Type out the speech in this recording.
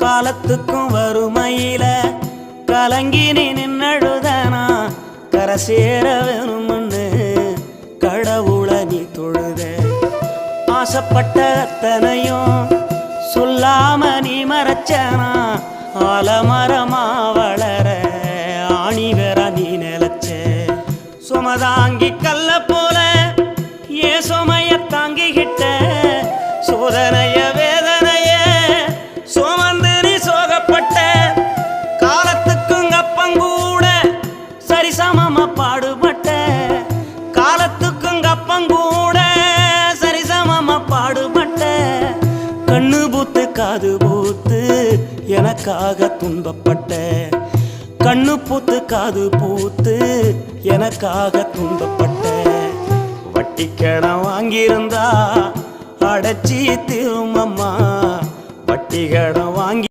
காலத்துக்கும் வறுமையில கலங்கி நீ நின்னழுதனா கரை சேர வேணும்னு கடவுளை நீ தொழுத. ஆசைப்பட்ட அத்தனையும் சொல்லாம நீ மறைச்சனா ஆலமரமா வளர ஆணி வேற நீ நிலச்ச. சுமதாங்கி கல்ல போல ஏ சுமைய தாங்கிக்கிட்ட சோதனைய வேதனைய சுமந்து நீ சோகப்பட்ட. காலத்துக்கும் அப்பங்கூட சரிசமமா பாடுபட்ட. காலத்துக்கும் அப்பங்கூட சரிசமமா பாடுபட்ட. கண்ணு பூத்து காது பூத்து எனக்காக துன்பப்பட்ட. கண்ணு பூத்து காது பூத்து எனக்காக துன்பப்பட்ட. வட்டி கடன் வாங்கியிருந்தா அடைச்சி திரும்பம்மா. வட்டி கடன் வாங்கி